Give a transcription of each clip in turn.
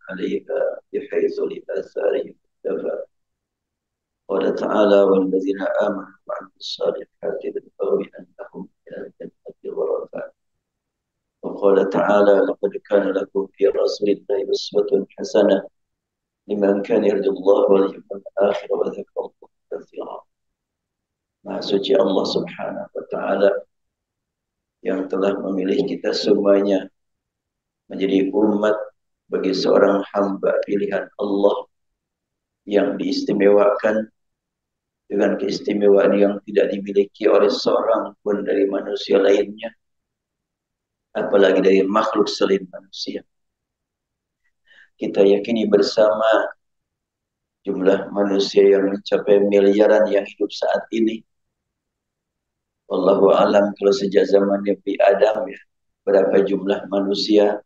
عليها بحيث لآثارهم اكتفى. قال تعالى: والذين آمنوا وعملوا الصالحات لنبوئنهم من الجنة غرفا. وقال تعالى: لقد كان لكم في رسول الله أسوة حسنة لمن كان يرجو الله واليوم الآخر وذكر الله كثيرا. Maha suci Allah Subhanahu wa Ta'ala yang telah memilih kita semuanya menjadi umat bagi seorang hamba pilihan Allah yang diistimewakan dengan keistimewaan yang tidak dimiliki oleh seorang pun dari manusia lainnya, apalagi dari makhluk selain manusia. Kita yakini bersama jumlah manusia yang mencapai miliaran yang hidup saat ini. Wallahu alam kalau sejak zaman Nabi Adam ya, berapa jumlah manusia.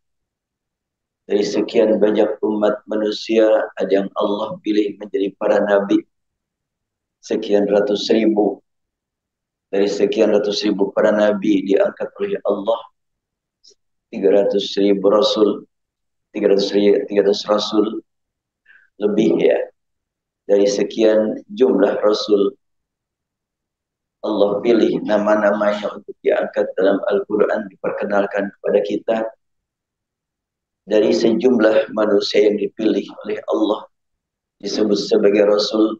Dari sekian banyak umat manusia, ada yang Allah pilih menjadi para nabi. Sekian ratus ribu. Dari sekian ratus ribu para nabi diangkat oleh Allah 300.000 rasul, 300 rasul lebih ya. Dari sekian jumlah rasul, Allah pilih nama-namanya untuk diangkat dalam Al-Quran, diperkenalkan kepada kita. Dari sejumlah manusia yang dipilih oleh Allah disebut sebagai rasul,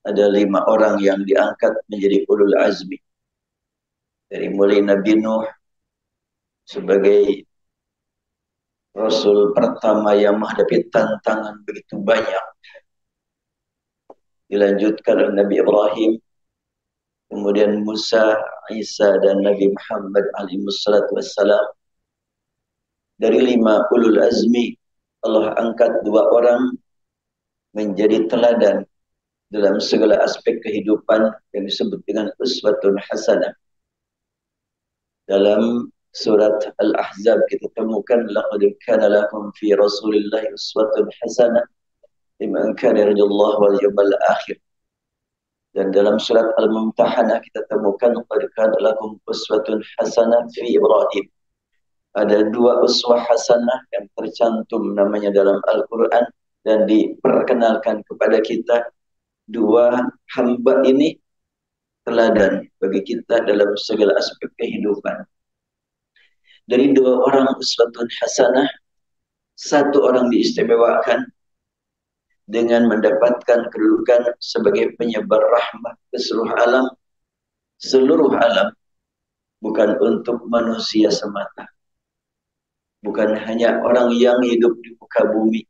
ada 5 orang yang diangkat menjadi ulul azmi. Dari mulai Nabi Nuh sebagai rasul pertama yang menghadapi tantangan begitu banyak, dilanjutkan oleh Nabi Ibrahim, kemudian Musa, Isa, dan Nabi Muhammad alaihi wassalatu wassalam. Dari 5 ulul azmi, Allah angkat 2 orang menjadi teladan dalam segala aspek kehidupan yang disebut dengan uswatun hasanah. Dalam surat Al-Ahzab kita temukan laqad kana lakum fi Rasulillah uswatun hasanah liman kana yarjullaha wal yawmal akhir. Dan dalam surat Al-Mumtahanah kita temukan laqad kana lakum uswatun hasanah fi Ibrahim. Ada 2 uswah hasanah yang tercantum namanya dalam Al-Quran dan diperkenalkan kepada kita. 2 hamba ini teladan bagi kita dalam segala aspek kehidupan. Dari 2 orang uswatun hasanah, 1 orang diistimewakan dengan mendapatkan kedudukan sebagai penyebar rahmat ke seluruh alam, bukan untuk manusia semata. Bukan hanya orang yang hidup di muka bumi,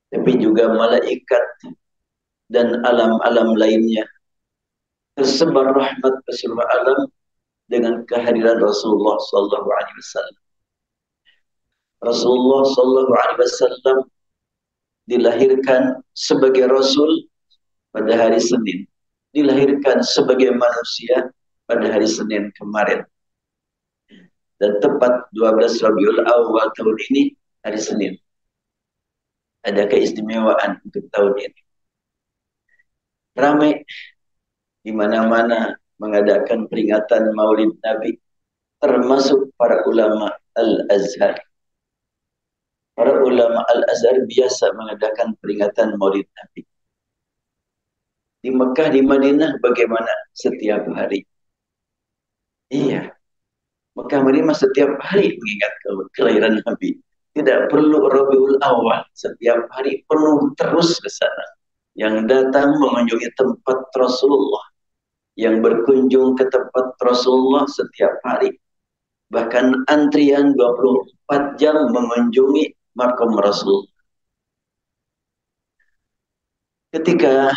tapi juga malaikat dan alam-alam lainnya. Tersebar rahmat ke seluruh alam dengan kehadiran Rasulullah sallallahu alaihi wasallam. Rasulullah sallallahu alaihi wasallam dilahirkan sebagai rasul pada hari Senin. Dilahirkan sebagai manusia pada hari Senin kemarin. Dan tepat 12 Rabiul Awal tahun ini hari Senin. Ada keistimewaan untuk tahun ini. Ramai di mana-mana mengadakan peringatan Maulid Nabi, termasuk para ulama Al-Azhar. Para ulama Al-Azhar biasa mengadakan peringatan Maulid Nabi. Di Mekah, di Madinah bagaimana? Setiap hari. Iya. Mekah Madinah setiap hari mengingat kelahiran Nabi. Tidak perlu Rabiul Awal. Setiap hari penuh terus ke sana. Yang datang mengunjungi tempat Rasulullah. Yang berkunjung ke tempat Rasulullah setiap hari. Bahkan antrian 24 jam mengunjungi makam Rasul. Ketika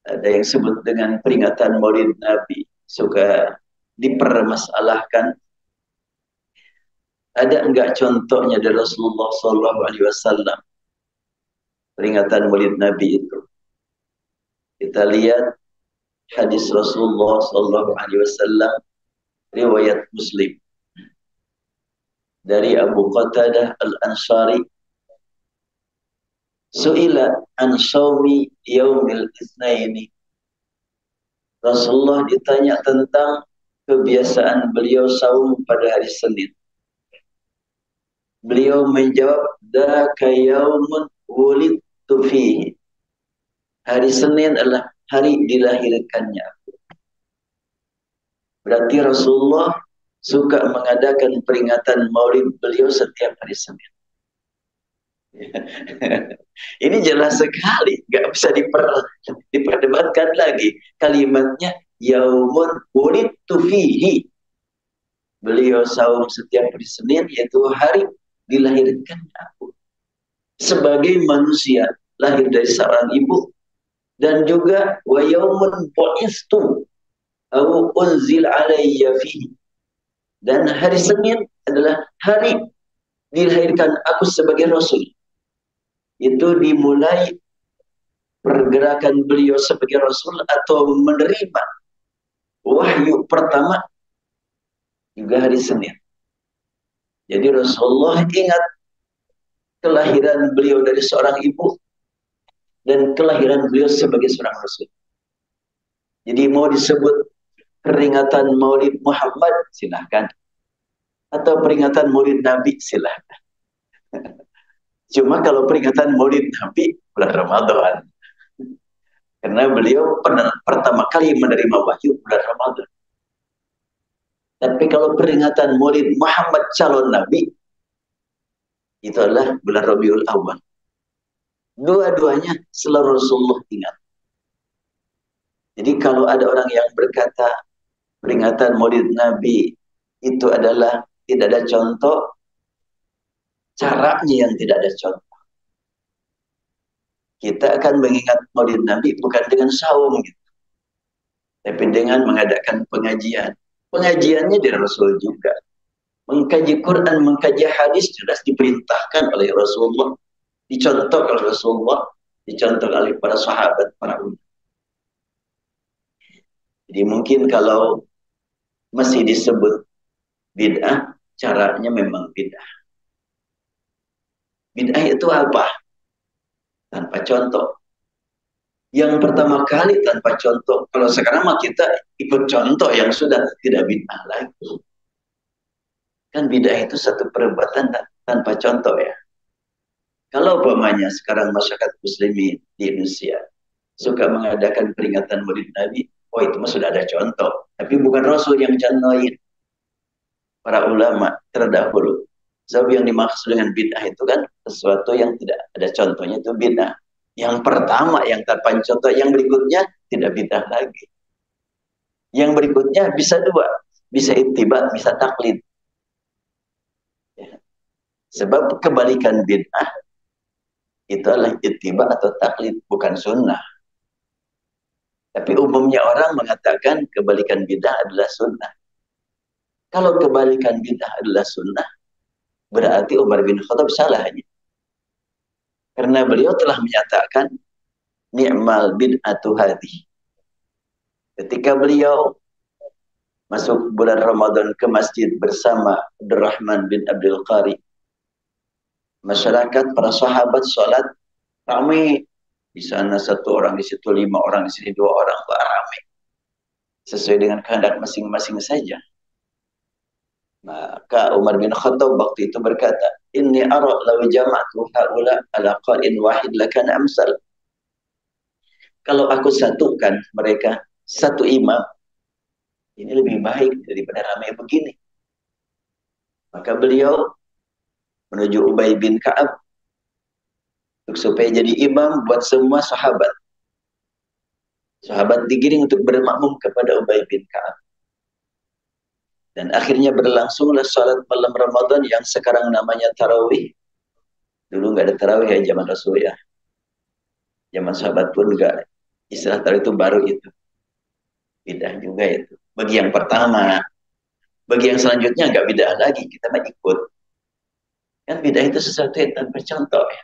ada yang sebut dengan peringatan Maulid Nabi, suka dipermasalahkan. Ada enggak contohnya dari Rasulullah SAW peringatan Maulid Nabi itu? Kita lihat hadis Rasulullah SAW riwayat Muslim dari Abu Qatadah Al-Ansari. Su'ila an shaumi yaumil itsnaini. Rasulullah ditanya tentang kebiasaan beliau saum pada hari Senin. Beliau menjawab, dzaka yaumun wulidtu fihi. Hari Senin adalah hari dilahirkannya. Berarti Rasulullah suka mengadakan peringatan Maulid beliau setiap hari Senin. Ini jelas sekali, nggak bisa diperdebatkan lagi. Kalimatnya yaumun wulidtu fihi. Beliau saum setiap hari Senin, yaitu hari dilahirkan aku. Sebagai manusia, lahir dari seorang ibu. Dan juga wa yaumun bu'istu au unzil alayya fihi. Dan hari Senin adalah hari dilahirkan aku sebagai Rasul. Itu dimulai pergerakan beliau sebagai Rasul atau menerima wahyu pertama juga hari Senin. Jadi Rasulullah ingat kelahiran beliau dari seorang ibu dan kelahiran beliau sebagai seorang Rasul. Jadi mau disebut peringatan Maulid Muhammad, silahkan. Atau peringatan Maulid Nabi, silahkan. Cuma kalau peringatan Maulid Nabi, bulan Ramadan. Karena beliau pertama kali menerima wahyu bulan Ramadan. Tapi kalau peringatan Maulid Muhammad calon Nabi, itu adalah bulan Rabiul Awal. Dua-duanya selalu Rasulullah ingat. Jadi kalau ada orang yang berkata peringatan Maulid Nabi itu adalah tidak ada contoh, caranya yang tidak ada contoh. Kita akan mengingat Maulid Nabi bukan dengan saum gitu, tapi dengan mengadakan pengajian. Pengajiannya dari Rasul juga. Mengkaji Quran, mengkaji hadis jelas diperintahkan oleh Rasulullah, dicontoh oleh Rasulullah, dicontoh oleh para sahabat, para ulama. Jadi mungkin kalau masih disebut bid'ah, caranya memang bid'ah. Bid'ah itu apa? Tanpa contoh. Yang pertama kali tanpa contoh. Kalau sekarang mah kita ikut contoh yang sudah tidak bid'ah lagi. Kan bid'ah itu satu perbuatan tanpa contoh ya. Kalau umpamanya sekarang masyarakat muslimin di Indonesia suka mengadakan peringatan Maulid Nabi, oh itu mah sudah ada contoh. Tapi bukan Rasul yang contohin. Para ulama terdahulu. Sebab yang dimaksud dengan bid'ah itu kan sesuatu yang tidak ada contohnya, itu bid'ah. Yang pertama yang tanpa contoh, yang berikutnya tidak bid'ah lagi. Yang berikutnya bisa dua, bisa ittiba, bisa taklid. Ya. Sebab kebalikan bid'ah itu adalah ittiba atau taklid, bukan sunnah. Tapi umumnya orang mengatakan kebalikan bid'ah adalah sunnah. Kalau kebalikan bid'ah adalah sunnah, berarti Umar bin Khattab salahnya. Karena beliau telah menyatakan ni'mal bid'atu hadhi. Ketika beliau masuk bulan Ramadan ke masjid bersama Abdurrahman bin Abdul Qari, masyarakat, para sahabat sholat ramai. Di sana satu orang, di situ 5 orang, di sini 2 orang, ramai. Sesuai dengan kehendak masing-masing saja. Maka Umar bin Khattab waktu itu berkata, inni ara law jama'tu haula ala qa'in wahid lakana amsal. Kalau aku satukan mereka satu imam, ini lebih baik daripada ramai begini. Maka beliau menuju Ubay bin Ka'ab supaya jadi imam buat semua sahabat. Sahabat digiring untuk bermakmum kepada Ubay bin Ka'ab. Dan akhirnya berlangsunglah salat malam Ramadan yang sekarang namanya tarawih. Dulu nggak ada tarawih ya zaman Rasul ya. Zaman sahabat pun nggak. Istilah tarawih itu baru itu. Bidah juga itu. Bagi yang pertama. Bagi yang selanjutnya nggak bidah lagi. Kita mah ikut. Kan bidah itu sesuatu yang tanpa contoh ya.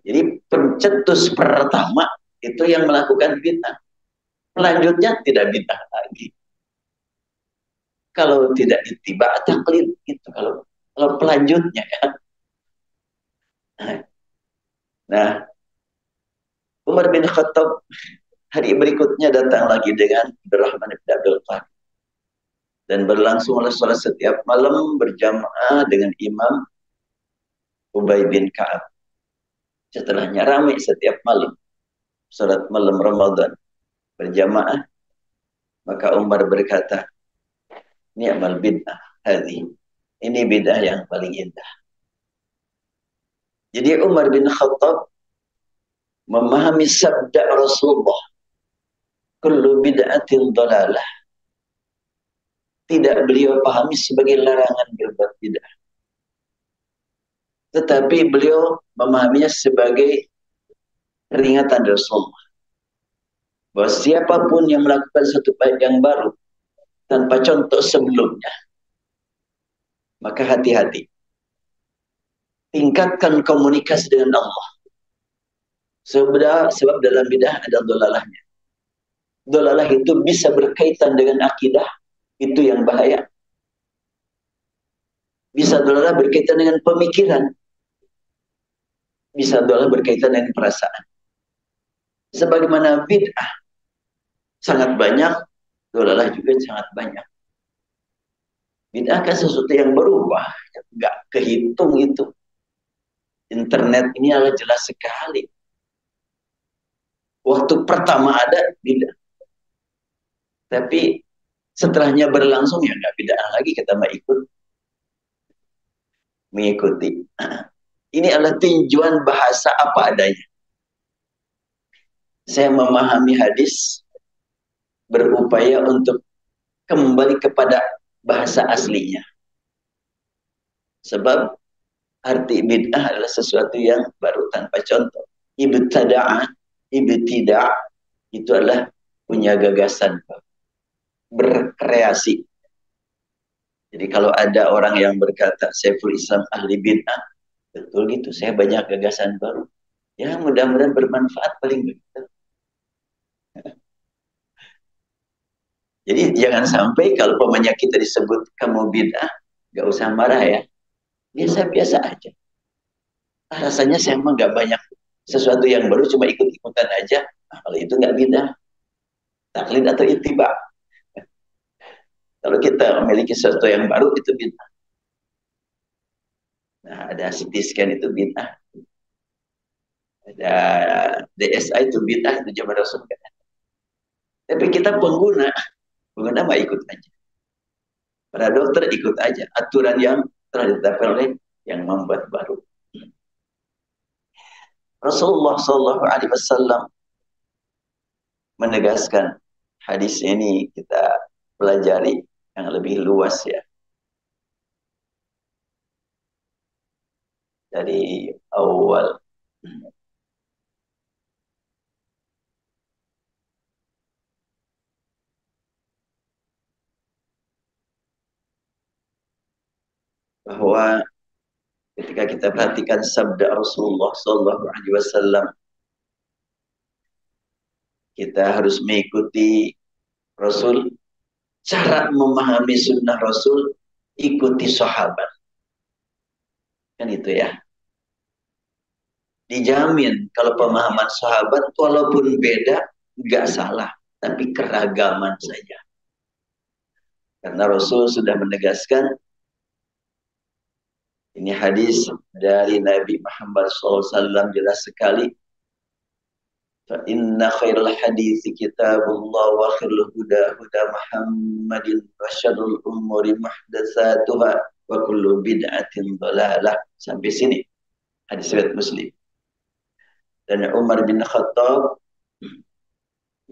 Jadi pencetus pertama itu yang melakukan bidah. Selanjutnya tidak bidah lagi. Kalau tidak ittiba taklid gitu. Kalau pelanjutnya ya. Nah, Umar bin Khattab hari berikutnya datang lagi dengan Abdurrahman bin Abdul Qari. Dan berlangsunglah sholat setiap malam berjamaah dengan imam Ubay bin Ka'ab. Setelahnya ramai setiap malam salat malam Ramadan berjamaah, maka Umar berkata, ni'mal bid'ah hadhi. Ini bid'ah yang paling indah. Jadi Umar bin Khattab memahami sabda Rasulullah, kullu bid'atin dalalah. Tidak beliau pahami sebagai larangan berbuat bid'ah, tetapi beliau memahaminya sebagai peringatan Rasulullah bahwa siapapun yang melakukan satu baik yang baru tanpa contoh sebelumnya, maka hati-hati. Tingkatkan komunikasi dengan Allah. Sebab dalam bidah ada dolalahnya. Dolalah itu bisa berkaitan dengan akidah, itu yang bahaya. Bisa dolalah berkaitan dengan pemikiran, bisa dolalah berkaitan dengan perasaan. Sebagaimana bid'ah sangat banyak, dolalah juga sangat banyak. Bid'ah kan sesuatu yang berubah, nggak kehitung itu. Internet ini adalah jelas sekali. Waktu pertama ada bid'ah, tapi setelahnya berlangsung ya nggak bid'ah lagi, kita mengikuti. Ini adalah tinjauan bahasa apa adanya. Saya memahami hadis, berupaya untuk kembali kepada bahasa aslinya. Sebab arti bid'ah adalah sesuatu yang baru tanpa contoh. Ibtida'ah, ibtida' itu adalah punya gagasan, berkreasi. Jadi kalau ada orang yang berkata Saiful Islam ahli bid'ah, betul gitu, saya banyak gagasan baru. Ya mudah-mudahan bermanfaat paling begitu. Jadi jangan sampai kalau pemanya kita disebut kamu bid'ah, gak usah marah ya. Biasa-biasa aja. Rasanya saya emang gak banyak sesuatu yang baru, cuma ikut-ikutan aja. Nah, kalau itu gak bid'ah. Taklid atau ittiba. Kalau kita memiliki sesuatu yang baru, itu bid'ah. Nah, ada CT scan itu bid'ah. Ada DSA itu bid'ah, itu zaman Rasul. Tapi kita pengguna mah ikut aja. Para dokter ikut aja aturan yang telah ditetapkan oleh yang membuat baru. Rasulullah Shallallahu Alaihi Wasallam menegaskan, hadis ini kita pelajari yang lebih luas ya, dari awal. Bahwa ketika kita perhatikan sabda Rasulullah Shallallahu Alaihi Wasallam, kita harus mengikuti Rasul. Cara memahami sunnah Rasul, ikuti sahabat. Kan itu ya. Dijamin kalau pemahaman sahabat walaupun beda, nggak salah. Tapi keragaman saja. Karena Rasul sudah menegaskan, ini hadis dari Nabi Muhammad SAW jelas sekali. Inna khairal hadisi kitabullah wa khairul huda huda Muhammadin wa syarrul umuri muhdatsatuha wa kullu bid'atin dhalalah. Sampai sini hadis riwayat Muslim. Dan Umar bin Khattab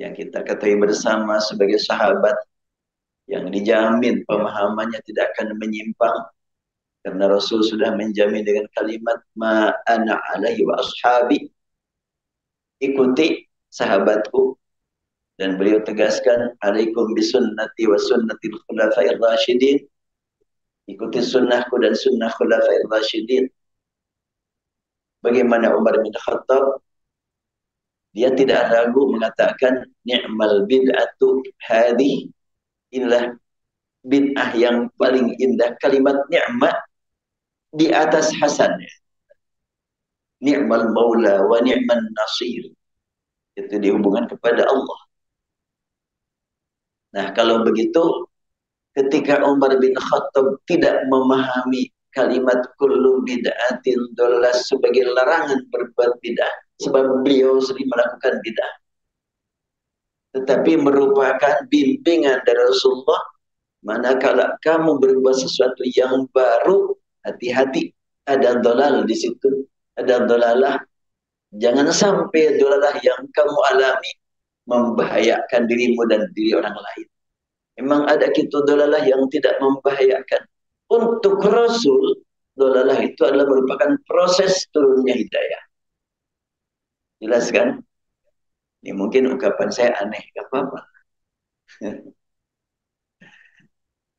yang kita ketahui bersama sebagai sahabat yang dijamin pemahamannya tidak akan menyimpang, karena Rasul sudah menjamin dengan kalimat ma ana alaihi wa ashabi, ikuti sahabatku. Dan beliau tegaskan, alaikum bisunnati wa sunnatil khulafair rasyidin, ikuti sunnahku dan sunnah khulafair rasyidin. Bagaimana Umar bin Khattab, dia tidak ragu mengatakan ni'mal bid'atu hadhi, inilah bid'ah yang paling indah. Kalimat ni'mat di atas hasannya. Ni'mal maula wa ni'man nasir. Itu dihubungkan kepada Allah. Nah, kalau begitu, ketika Umar bin Khattab tidak memahami kalimat kullu bid'atin dolalah sebagai larangan berbuat bid'ah. Sebab beliau sering melakukan bid'ah. Tetapi merupakan bimbingan dari Rasulullah. Manakala kamu berbuat sesuatu yang baru, hati-hati. Ada dolal di situ. Ada dolalah. Jangan sampai dolalah yang kamu alami membahayakan dirimu dan diri orang lain. Memang ada gitu dolalah yang tidak membahayakan. Untuk Rasul, dolalah itu adalah merupakan proses turunnya hidayah. Jelas kan? Ini mungkin ungkapan saya aneh, gak apa-apa.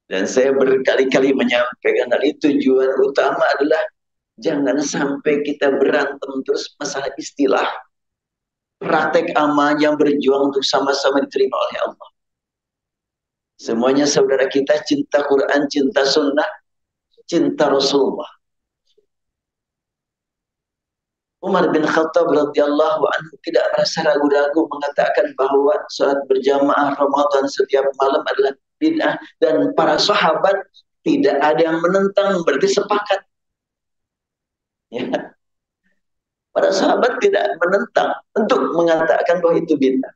Dan saya berkali-kali menyampaikan hal itu, tujuan utama adalah jangan sampai kita berantem terus masalah istilah. Praktek amal yang berjuang untuk sama-sama diterima oleh Allah. Semuanya saudara kita cinta Quran, cinta sunnah, cinta Rasulullah. Umar bin Khattab radhiyallahu anhu tidak merasa ragu-ragu mengatakan bahwa salat berjamaah Ramadan setiap malam adalah bid'ah, dan para sahabat tidak ada yang menentang, berarti sepakat. Ya. Para sahabat tidak menentang untuk mengatakan bahwa itu bid'ah.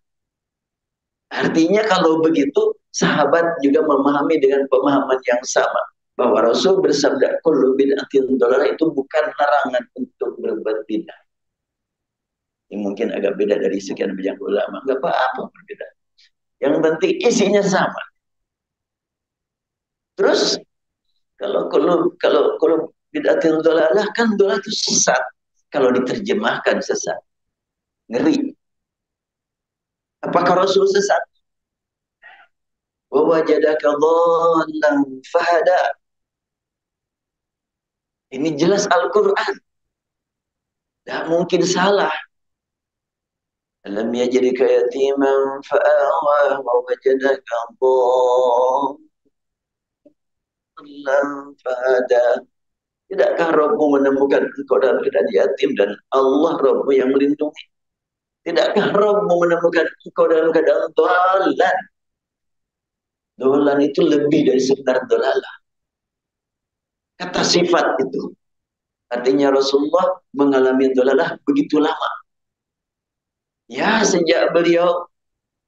Artinya kalau begitu, sahabat juga memahami dengan pemahaman yang sama. Bahwa Rasul bersabda, kullu bid'atin dolalah, itu bukan larangan untuk berbuat bid'ah. Ini mungkin agak beda dari sekian banyak ulama. Enggak apa-apa berbeda. Yang penting isinya sama. Terus, kalau bid'atin dolalah, kan dolalah itu sesat. Kalau diterjemahkan sesat. Ngeri. Apakah Rasul sesat? Wa wajadaka dhallan fahada. Ini jelas Al-Quran. Tidak mungkin salah. Alam yajidka yatiman fa'awa wa wajadaka dhallan fahada. Tidakkah Rabbu menemukan engkau dalam keadaan yatim dan Allah Rabbu yang melindungi? Tidakkah Rabbu menemukan engkau dalam keadaan dhallan? Dhallan itu lebih dari sekedar dhalalah. Kata sifat itu. Artinya Rasulullah mengalami dhalalah begitu lama. Ya, sejak beliau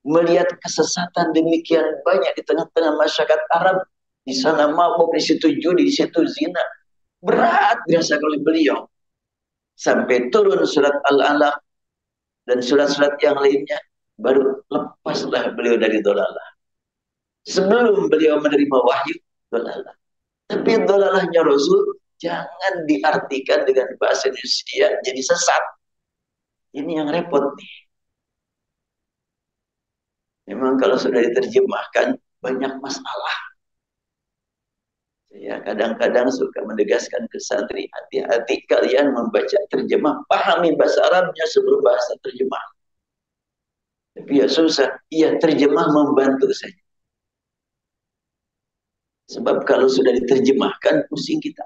melihat kesesatan demikian banyak di tengah-tengah masyarakat Arab. Di sana mabuk, di situ judi, di situ zina. Berat dirasakan oleh beliau. Sampai turun surat Al-Alaq dan surat-surat yang lainnya. Baru lepaslah beliau dari dhalalah. Sebelum beliau menerima wahyu, dhalalah. Tapi dhalalahnya Rasul jangan diartikan dengan bahasa Indonesia jadi sesat. Ini yang repot nih. Memang kalau sudah diterjemahkan banyak masalah. Saya kadang-kadang suka menegaskan ke santri, hati-hati kalian membaca terjemah, pahami bahasa Arabnya sebelum bahasa terjemah. Tapi ya susah, iya terjemah membantu saja. Sebab kalau sudah diterjemahkan, pusing kita.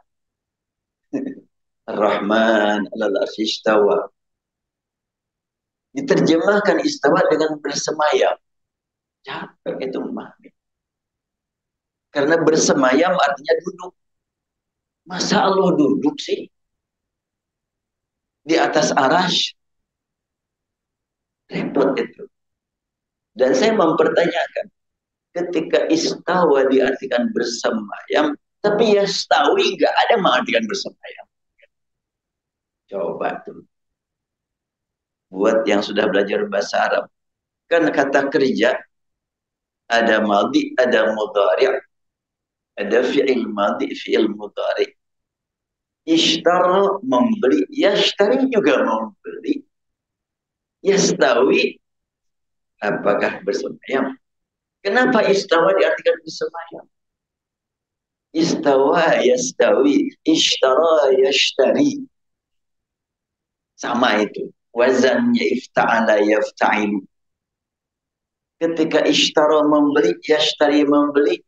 Ar-Rahman al-Arsy istawa. Diterjemahkan istawa dengan bersemayam. Capek itu memahami. Karena bersemayam artinya duduk. Masa Allah duduk sih? Di atas arash? Repot itu. Dan saya mempertanyakan, ketika istawa diartikan bersemayam, tapi yastawi nggak ada mengartikan bersemayam. Coba tuh. Buat yang sudah belajar bahasa Arab. Kan kata kerja, ada madhi, ada mudhari', ada fi'il madhi, fi'il mudhari'. Ishtara membeli, yashtari juga membeli. Yastawi, apakah bersemayam? Kenapa istawa diartikan bersemayam? Istawa yastawi, ishtara yashtari. Sama itu. Wazannya ifta'ala yafta'ilu. Ketika ishtara membeli, yashtari membeli,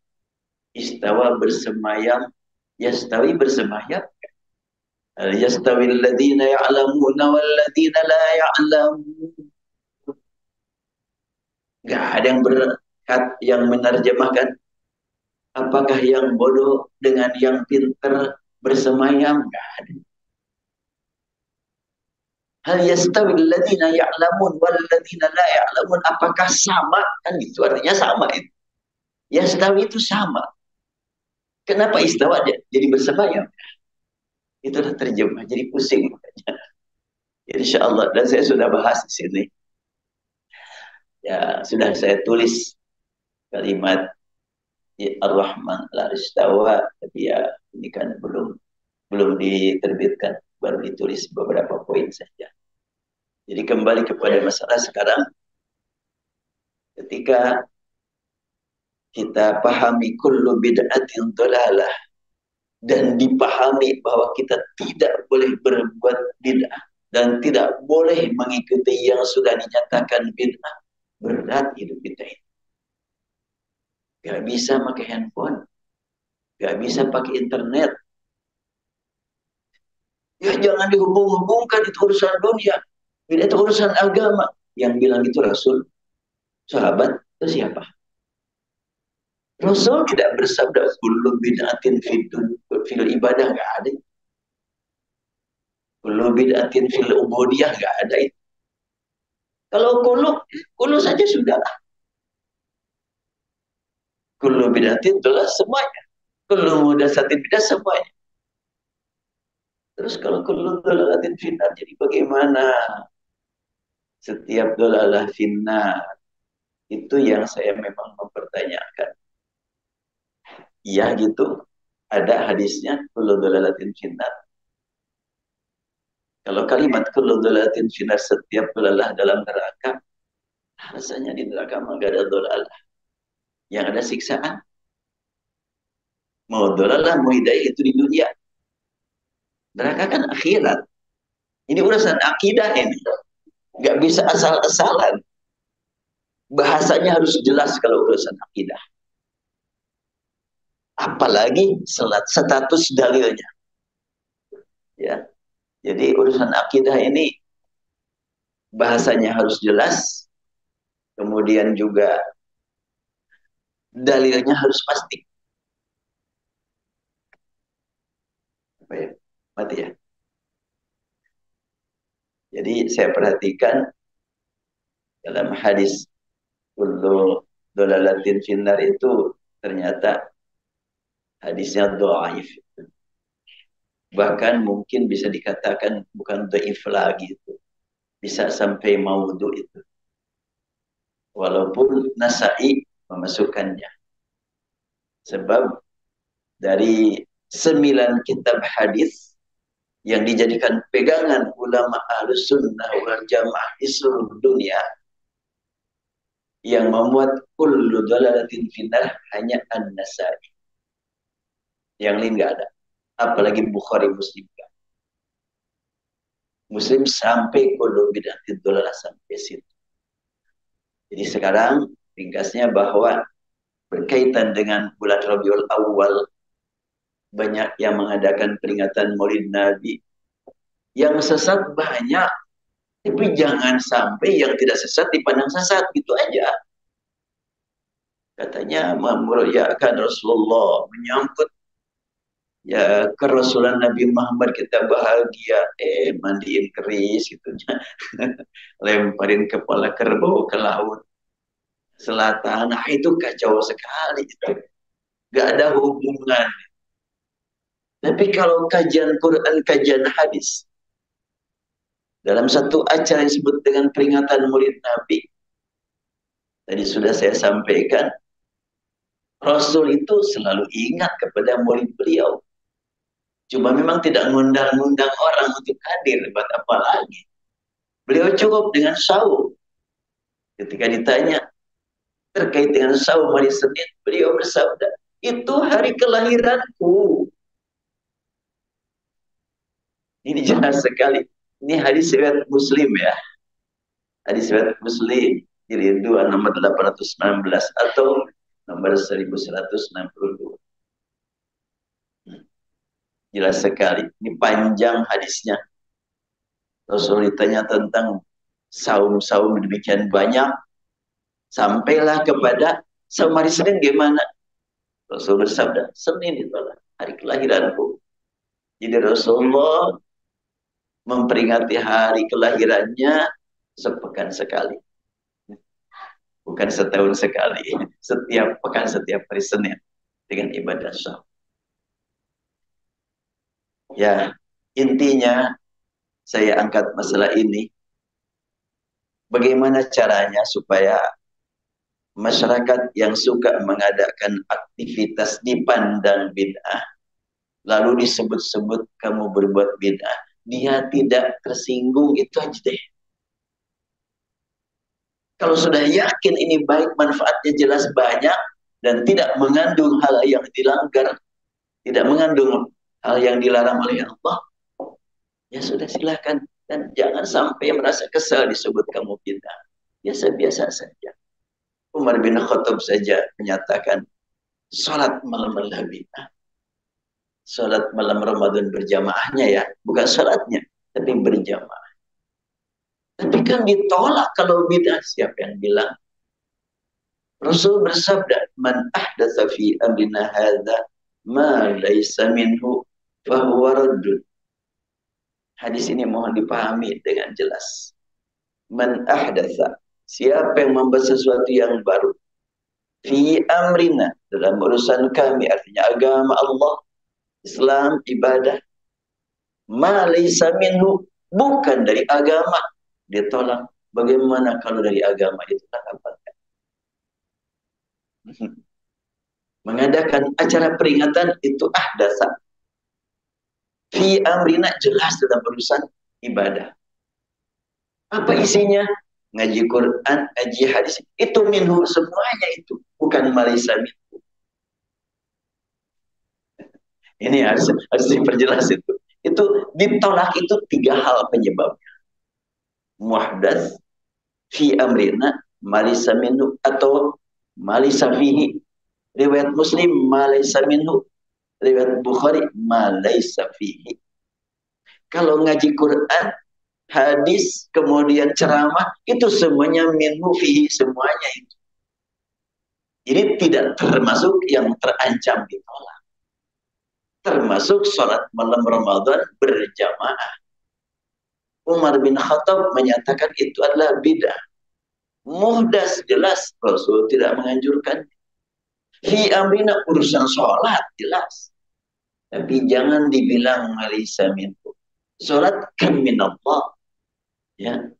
istawa bersemayam, yastawi bersemayam. Yastawi alladhina ya'lamuna walladhina la ya'lamun. Gak ada yang menerjemahkan apakah yang bodoh dengan yang pintar bersemayam, nggak ada. Hal yastawi alladziina ya'lamun wal ladziina la ya'lamun, apakah sama? Kan itu artinya sama itu. Yastawi itu sama. Kenapa istawa dia jadi bersemayam? Itulah terjemah, jadi pusing. Insya Allah, dan saya sudah bahas di sini. Ya, sudah saya tulis kalimat ya, Ar-Rahman la istawa, tapi ya ini kan belum diterbitkan, baru ditulis beberapa poin saja. Jadi kembali kepada masalah sekarang, ketika kita pahami kullu bid'atin dhalalah, dan dipahami bahwa kita tidak boleh berbuat bid'ah dan tidak boleh mengikuti yang sudah dinyatakan bid'ah, berat hidup kita ini. Gak bisa pakai handphone, gak bisa pakai internet. Ya jangan dihubung-hubungkan, itu urusan dunia, itu urusan agama. Yang bilang itu Rasul, sahabat, itu siapa? Rasul tidak bersabda kullu bid'atin fil ibadah, nggak ada. Kullu bid'atin fil ubudiyah, nggak ada itu. Kalau kullu saja sudah. Kullu bid'atin itulah semuanya. Kullu muhdatsatin bid'ah semuanya. Terus kalau kullu dhalalatin finnar, jadi bagaimana? Setiap dhalalah finnar, itu yang saya memang mempertanyakan. Iya gitu. Ada hadisnya kullu dhalalatin finnar. Kalau kalimat kullu dhalalatin finnar, setiap dhalalah dalam neraka, rasanya di neraka enggak ada dhalalah. Yang ada siksaan. Mau dhalalah, mau hidayah itu di dunia. Neraka kan akhirat. Ini urusan akidah ini. Nggak bisa asal-asalan. Bahasanya harus jelas kalau urusan akidah. Apalagi status dalilnya. Ya. Jadi urusan akidah ini bahasanya harus jelas. Kemudian juga dalilnya harus pasti. Apa ya? Mati ya. Jadi saya perhatikan dalam hadis kullu dolalatin finnar itu ternyata hadisnya dhaif. Bahkan mungkin bisa dikatakan bukan dhaif lagi itu. Bisa sampai maudhu itu. Walaupun Nasa'i memasukkannya. Sebab dari 9 kitab hadis yang dijadikan pegangan ulama Ahlus Sunnah wal Jamaah di seluruh dunia, yang memuat kullu dhalalatin finnar hanya An-Nasa'i. Yang lain nggak ada. Apalagi Bukhari, Muslim. Muslim sampai kullu bid'atin dhalalah, sampai situ. Jadi sekarang ringkasnya bahwa berkaitan dengan bulan Rabiul Awal, banyak yang mengadakan peringatan Maulid Nabi. Yang sesat banyak, tapi jangan sampai yang tidak sesat dipandang sesat, gitu aja. Katanya memuliakan Rasulullah, menyambut ya kerasulan Nabi Muhammad, kita bahagia, mandiin keris gitu, lemparin kepala kerbau ke laut selatan. Nah itu kacau sekali itu. Gak ada hubungan. Tapi kalau kajian Quran, kajian hadis, dalam satu acara yang disebut dengan peringatan Maulid Nabi, tadi sudah saya sampaikan, Rasul itu selalu ingat kepada Maulid beliau. Cuma memang tidak ngundang-ngundang orang untuk hadir, buat apa lagi. Beliau cukup dengan saum. Ketika ditanya terkait dengan saum hari Senin, beliau bersabda, itu hari kelahiranku. Ini jelas sekali. Ini hadis riwayat Muslim ya. Hadis riwayat Muslim, jilid 2 nomor 816 atau nomor 1162. Jelas sekali. Ini panjang hadisnya. Rasul ditanya tentang saum-saum demikian banyak, sampailah kepada saum hari Senin gimana? Rasul bersabda, Senin itulah hari kelahiranku. Jadi Rasulullah memperingati hari kelahirannya sepekan sekali. Bukan setahun sekali. Setiap pekan, setiap hari Senin. Dengan ibadah syam. Ya, intinya saya angkat masalah ini. Bagaimana caranya supaya masyarakat yang suka mengadakan aktivitas dipandang bid'ah, lalu disebut-sebut kamu berbuat bid'ah, dia tidak tersinggung, itu aja deh. Kalau sudah yakin ini baik, manfaatnya jelas banyak, dan tidak mengandung hal yang dilanggar, tidak mengandung hal yang dilarang oleh Allah, ya sudah silakan. Dan jangan sampai merasa kesal disebut kamu bid'ah. Biasa-biasa saja. Umar bin Khattab saja menyatakan, sholat malam adalah bid'ah. Sholat malam Ramadan berjamaahnya ya, bukan sholatnya, tapi berjamaah. Tapi kan ditolak kalau bid'ah. Siapa yang bilang? Rasul bersabda, man ahdatsa fi amrina hadza ma laysa minhu fahuwa raddun. Hadis ini mohon dipahami dengan jelas. Man ahdatsa, siapa yang membuat sesuatu yang baru fi amrina, dalam urusan kami, artinya agama Allah, Islam, ibadah, ma laysa minhu, bukan dari agama, dia tolak. Bagaimana kalau dari agama itu apa? Mengadakan acara peringatan itu ahdasa. Fi amrina, jelas dalam urusan ibadah. Apa isinya? Ngaji Quran, ngaji hadis. Itu minhu, semuanya itu. Bukan malaysa minhu. Ini harus diperjelas itu. Itu ditolak itu 3 hal penyebabnya. Muhdas, fi amrina, malaysa minhu, atau malaysa fihi. Riwayat Muslim, malaysa minhu. Riwayat Bukhari, malaysa fihi. Kalau ngaji Quran, hadis, kemudian ceramah, itu semuanya minhu fihi, semuanya itu. Jadi tidak termasuk yang terancam ditolak. Termasuk sholat malam Ramadan berjamaah. Umar bin Khattab menyatakan itu adalah bid'ah. Muhdas, jelas Rasul tidak menganjurkan. Fi amrina, urusan sholat jelas. Tapi jangan dibilang malaysa minhu. Sholat kan minallah. Ya.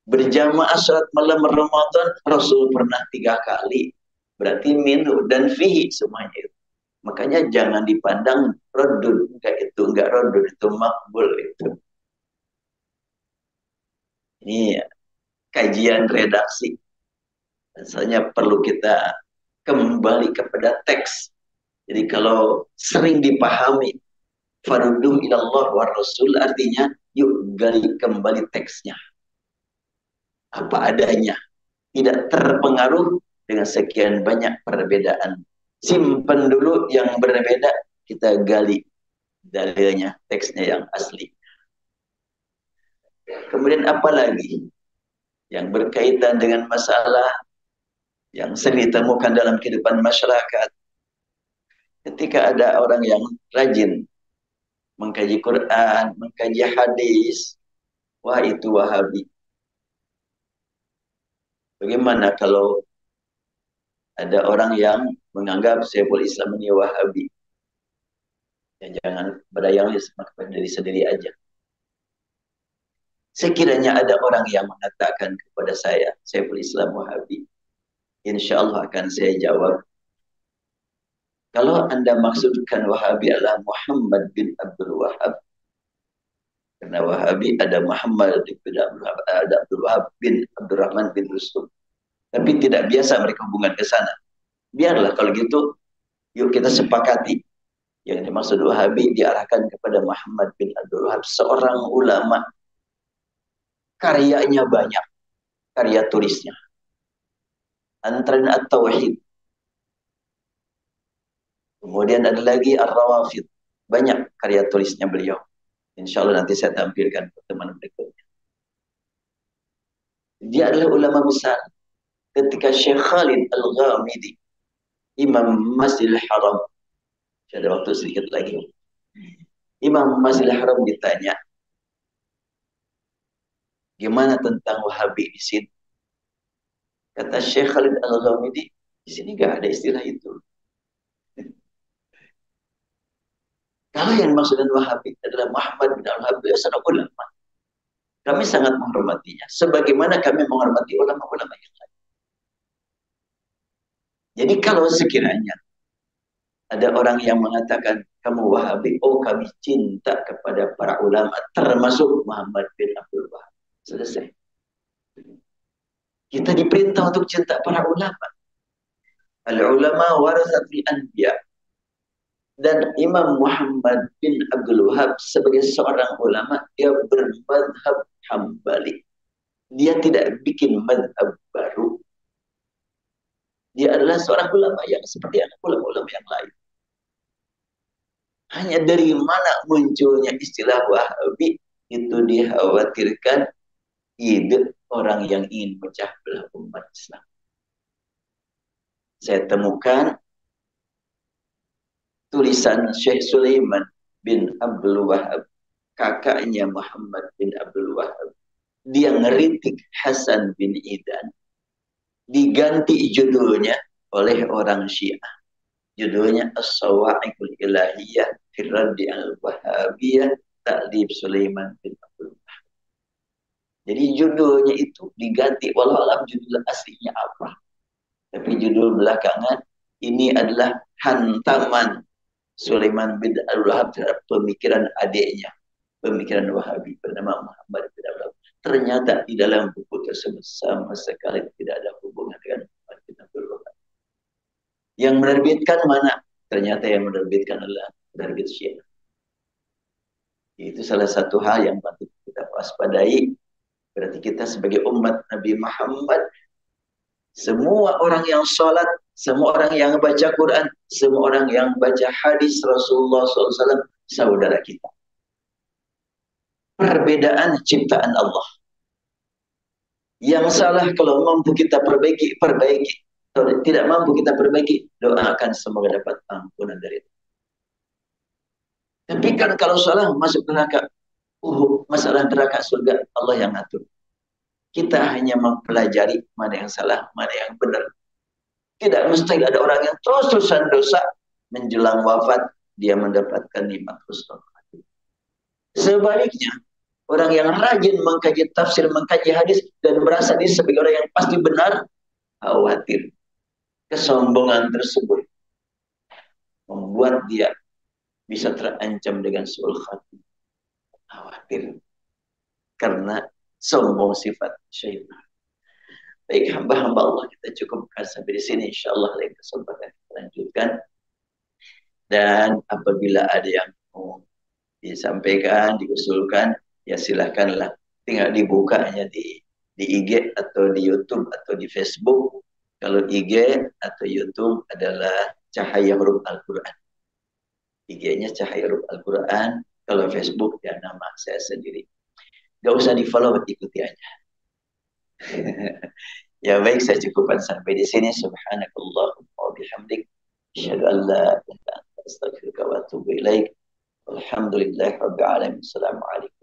Berjamaah sholat malam Ramadan Rasul pernah 3 kali. Berarti minhu dan fihi semuanya itu. Makanya jangan dipandang rodun. Enggak rodun, itu makbul itu. Ini kajian redaksi. Rasanya perlu kita kembali kepada teks. Jadi kalau sering dipahami farudum ilallah wa rasul, artinya yuk gali kembali teksnya. Apa adanya. Tidak terpengaruh dengan sekian banyak perbedaan. Simpan dulu yang berbeda, kita gali dalilnya, teksnya yang asli. Kemudian apa lagi yang berkaitan dengan masalah yang sering ditemukan dalam kehidupan masyarakat? Ketika ada orang yang rajin mengkaji Quran, mengkaji hadis, wah itu Wahabi. Bagaimana kalau ada orang yang menganggap Syekhul Islam ini Wahabi? Ya, jangan berayang kepada diri sendiri aja. Sekiranya ada orang yang mengatakan kepada saya, Syekhul Islam Wahabi, insya Allah akan saya jawab, kalau Anda maksudkan Wahabi adalah Muhammad bin Abdul Wahab, karena Wahabi ada Muhammad bin Abdul Wahab, ada Abdul Wahab bin Abdurrahman bin Rustum, tapi tidak biasa mereka hubungan ke sana. Biarlah kalau gitu, yuk kita sepakati. Yang dimaksud Wahabi diarahkan kepada Muhammad bin Abdul Wahab, seorang ulama, karyanya banyak, karya tulisnya. Antara At-Tauhid. Kemudian ada lagi Ar-Rawafid. Banyak karya tulisnya beliau. Insya Allah nanti saya tampilkan pertemuan berikutnya. Dia adalah ulama besar. Ketika Syekh Khalid Al-Ghamidi, Imam Masjidil Haram, ada waktu sedikit lagi. Imam Masjidil Haram ditanya, gimana tentang Wahabi di sini? Kata Syekh Khalid Al-Ghamidi, di sini nggak ada istilah itu. Kalau yang dimaksud dengan Wahabi adalah Muhammad bin Al-Wahhab, beliau seorang ulama. Kami sangat menghormatinya. Sebagaimana kami menghormati ulama-ulama yang lain. Jadi kalau sekiranya ada orang yang mengatakan kamu Wahabi, oh kami cinta kepada para ulama, termasuk Muhammad bin Abdul Wahab. Selesai. Kita diperintah untuk cinta para ulama. Al-ulama warasatul anbiya. Dan Imam Muhammad bin Abdul Wahab sebagai seorang ulama, dia bermadhab Hambali. Dia tidak bikin madhab baru. Dia adalah seorang ulama yang seperti ulama-ulama yang lain. Hanya dari mana munculnya istilah Wahabi, itu dikhawatirkan ide orang yang ingin pecah belah umat Islam. Saya temukan tulisan Syekh Sulaiman bin Abdul Wahab, kakaknya Muhammad bin Abdul Wahab. Dia ngeritik Hasan bin Idan. Diganti judulnya oleh orang Syiah. Judulnya As-Sawa'iqul Ilahiyah Firraddi al-Wahabiyah Ta'lib Sulaiman bin Abdul Wahab. Jadi judulnya itu diganti, walau alam judul aslinya apa. Tapi judul belakangan ini adalah hantaman Sulaiman bin Abdul Wahab terhadap pemikiran adiknya, pemikiran Wahabi bernama Muhammad bin Abdul Wahab. Ternyata di dalam buku tersebut sama sekali tidak ada hubungan dengan Muhammad bin Abdul Wahab. Yang menerbitkan mana? Ternyata yang menerbitkan adalah penerbit Syiah. Itu salah satu hal yang patut kita waspadai. Berarti kita sebagai umat Nabi Muhammad, semua orang yang sholat, semua orang yang baca Quran, semua orang yang baca hadis Rasulullah SAW, saudara kita. Perbedaan ciptaan Allah. Yang salah kalau mampu kita perbaiki, perbaiki. Kalau tidak mampu kita perbaiki, doakan semoga dapat ampunan dari itu. Tapi kan kalau salah masuk neraka, masalah neraka surga Allah yang atur. Kita hanya mempelajari mana yang salah, mana yang benar. Tidak mesti ada orang yang terus-terusan dosa menjelang wafat dia mendapatkan nikmat husnul khatimah. Sebaliknya, orang yang rajin mengkaji tafsir, mengkaji hadis dan merasa diri sebagai orang yang pasti benar, khawatir kesombongan tersebut membuat dia bisa terancam dengan su'ul khatimah. Khawatir karena sombong sifat syaitan. Baik, hamba-hamba Allah, kita cukupkan sampai di sini. InsyaAllah lain kesempatan kita lanjutkan. Dan apabila ada yang mau disampaikan, diusulkan, ya silahkanlah. Tinggal dibukanya di IG atau di YouTube atau di Facebook. Kalau IG atau YouTube adalah Cahaya Huruf Al-Quran. IG-nya Cahaya Huruf Al-Quran. Kalau Facebook ya nama saya sendiri. Gak usah di-follow, ikuti aja. Ya baik, saya cukupkan sampai di sini. Subhanakallahumma wa bihamdik, asyhadu an la ilaha illa anta, astaghfiruka wa atubu ilaik. Alhamdulillahirabbil alamin. Assalamualaikum.